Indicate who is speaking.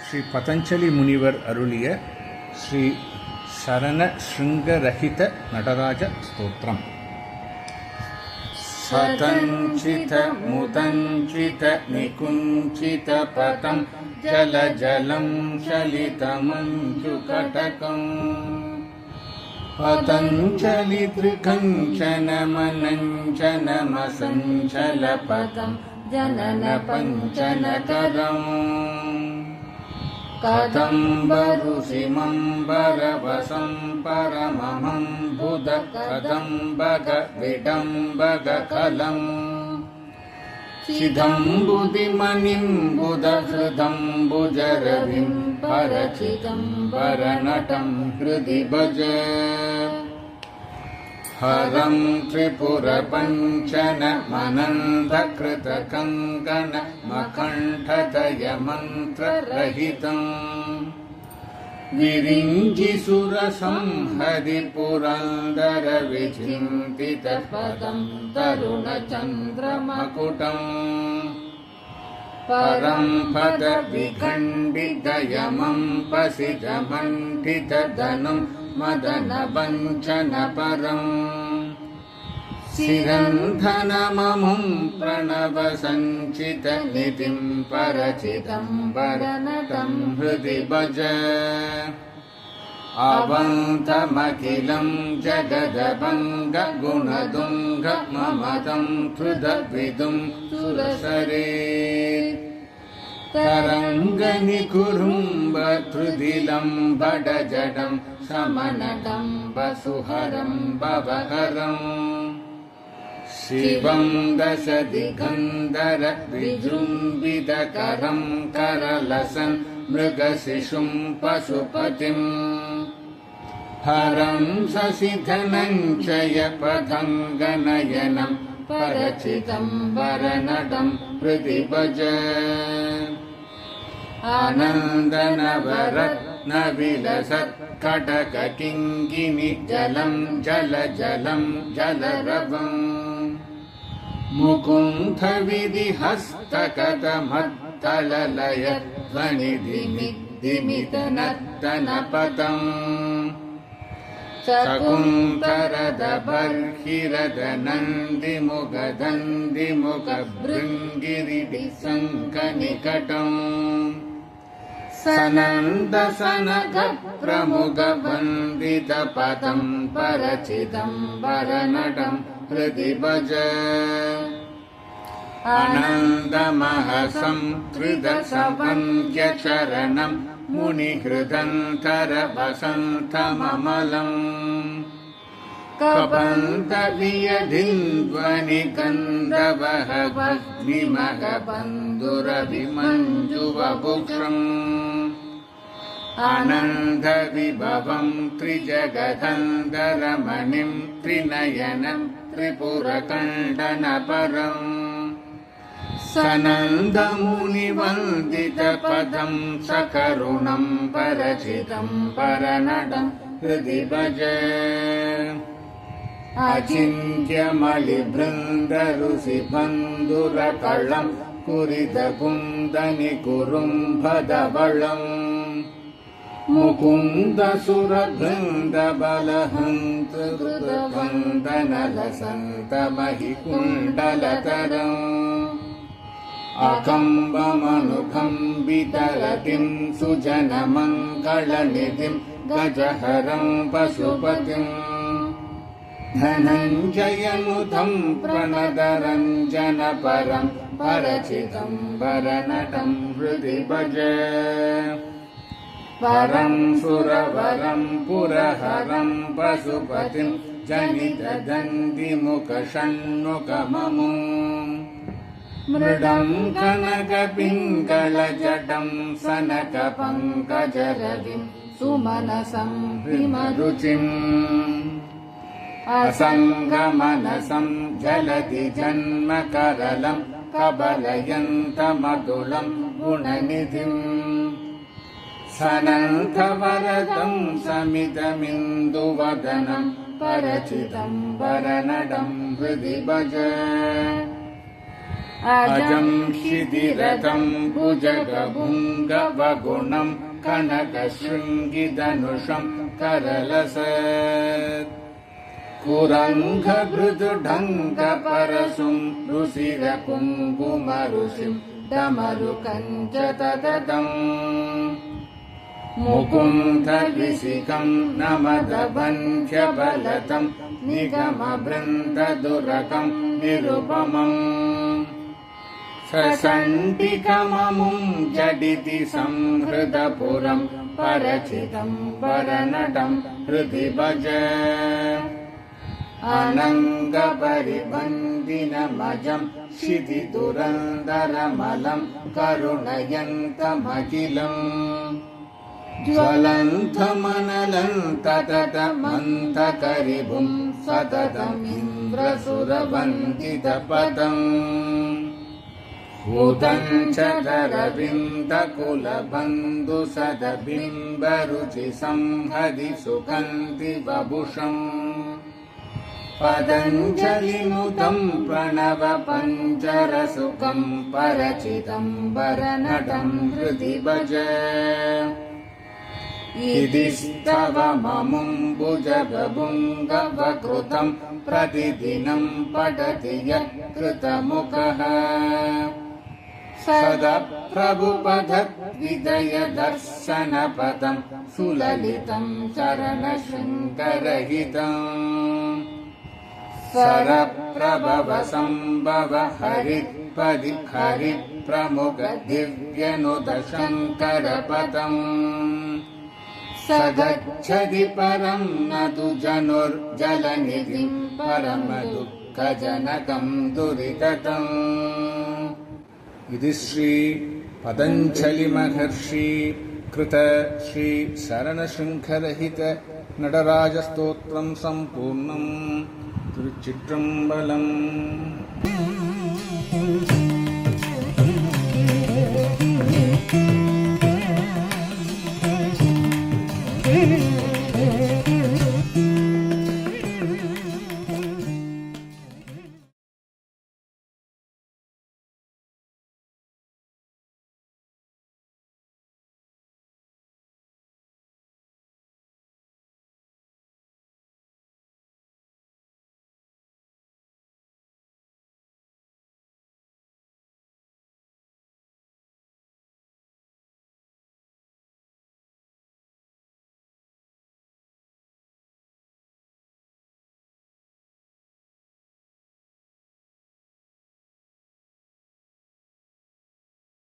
Speaker 1: ஸ்ரீ பதஞ்சலி முனிவர் அருளிய ஸ்ரீ சரண ஸ்ருங்கரஹித நடராஜ ஸ்தோத்திரம். சதஞ்சித முதஞ்சித நிகுஞ்சித பதம் ஜலஜலம் சலிதமஞ்சுகடகம் பதஞ்சலி த்ரிகஞ்சன மனஞ்சனமசஞ்சல பதம் ஜனன பஞ்சனகரம் கதம்பருசிமம்பரவசம் பரமமம் புத கதம்பக விடம்பகலம் சிதம்புதிமணிம் புதஹிருதம்புஜரவிம் பரசிதம்பரநடம் ஹிருதி பஜ ஹரம் திரிபுரபஞ்சன மனந்தக்ருத கங்கண மகண்டதய மந்திரரஹிதம் விரிஞ்சி சுரசம் ஹரி புரந்தர விசிந்தித பதம் தருண சந்திரமகுடம் பரம் பத விகண்டிதயமம் பசிதமண்டித தனம் மதன வஞ்சன பரம் சிரந்தனமமும் பிரணவ சஞ்சித நிதிம் பரசிதம்பரநடம் ஹிருதி பஜ அவந்தமகிலம் ஜகதபங்க குணதுங்க மமதம் த்ருதவிதும் சுரசரே தரங்கனி குரும்ப த்ருதிலம் படஜடம் சமநடம் வசுஹரம் பவஹரம் சிவம் தசதிகந்தர விஜృంభిதகரம் கரலசன் மிருகசிஷும் பசுபதிம் ஹரம் சசிதனஞ்சய பதங்கநயனம் பரசிதம்பரநடம் ஹிருதி பஜ ஆனந்தநவரத்னவிலசத் கடக கிங்கினி ஜலம் ஜலஜலம் ஜலரவம் முகுந்த விதிஹஸ்தகதமத்தலலய ध्वनिदिमिदिमितनर्तनपदम् शकुन्तरदबर्हिरदनन्दिमुखदन्दिमुखभृङ्गिरिडिसङ्कनिकटम् सनन्दसनगप्रमुखवन्दितपदं परचिदम्बरनटं हृदि भज आनन्दमहसं कृतसवन्त्यचरणं मुनिहृदन्तरवसन्तममलम् कबन्धवियधिन्ध्वनिगन्धवहवग्निमगबन्धुरविमञ्जुवपुक्षम् आनन्दविभवं त्रिजगदन्दरमणिं त्रिनयनं त्रिपुरकण्डनपरम् सनन्दमुनिवन्दितपदं सकरुणं परचिदम्बरनटं हृदि भज अचिन्त्यमलिबृन्दरुषिबन्धुरकलं कुरितकुन्दनिकुरुम्भधवळम् मुकुन्दसुरबृन्दबलहन्तृतकुन्दनलसन्तमहिकुण्डलतरम् अकम्बमनुकम्बितरतिं सुजनमङ्गलनिधिं गजहरं पशुपतिम् धनञ्जयनुतं प्रणतरञ्जनपरं परचिदम्बरनटं हृदि भज परं सुरवरं पुरहरं पशुपतिं जनितदन्दिमुखषण्मुखममुम् मृडं कनकपिङ्गलजटं सनकपङ्कजरविं सुमनसं हिमरुचिम् असङ्गमनसं जलति जन्मकरलं कबलयन्तमतुलं गुणनिधिम् सनन्तवरदं समितमिन्दुवदनं परचिदम्बरनटं हृदि भज अजं शितिरथं भुजगभुङ्गवगुणं कनकशृङ्गिधनुषं करलसत् कुरङ्घभृदुढङ्गपरशुं रुचिरकुङ्कुमऋषिं डमरुकञ्च तददम् मुकुन्दविशिखं नमदभञ्जबलतं निगमबृन्ददुरकं निरुपमम् ससण्डिकममुं जडिति संहृदपुरं परचितं परनटं हृदि भज अनङ्गपरिबन्दिनमजं क्षितिदुरन्दरमलं करुणयन्तमखिलम् ज्वलन्तमनलन्ततमन्तकरिभुं सततमिन्द्रसुरवन्दितपदम् उदञ्चदरविन्दकुलबन्धुसदबिम्बरुचिसंहदि सुगन्धि वपुषम् पतञ्जलिनुतं प्रणवपञ्चरसुखं परचितं वरनटं हृदि भज इति स्तवममुं भुजगभुङ्गवकृतं प्रतिदिनं पठति यः कृतमुखः सदा प्रभुपदद्विदयदर्शनपदं सुललितं चरणशृङ्गरहितम् सरप्रभवसम्भव हरित्पदि हरिप्रमुख दिव्यनुदशङ्करपदम् स गच्छति परं न तु जनुर्जलनिधिं परमदुःखजनकं दुरिततम् इति श्री पतञ्जलि महर्षि कृत श्री शरणशृङ्खरहित நடராஜஸ்தோத்திரம் சம்பூர்ணம். திருச்சிற்றம்பலம்.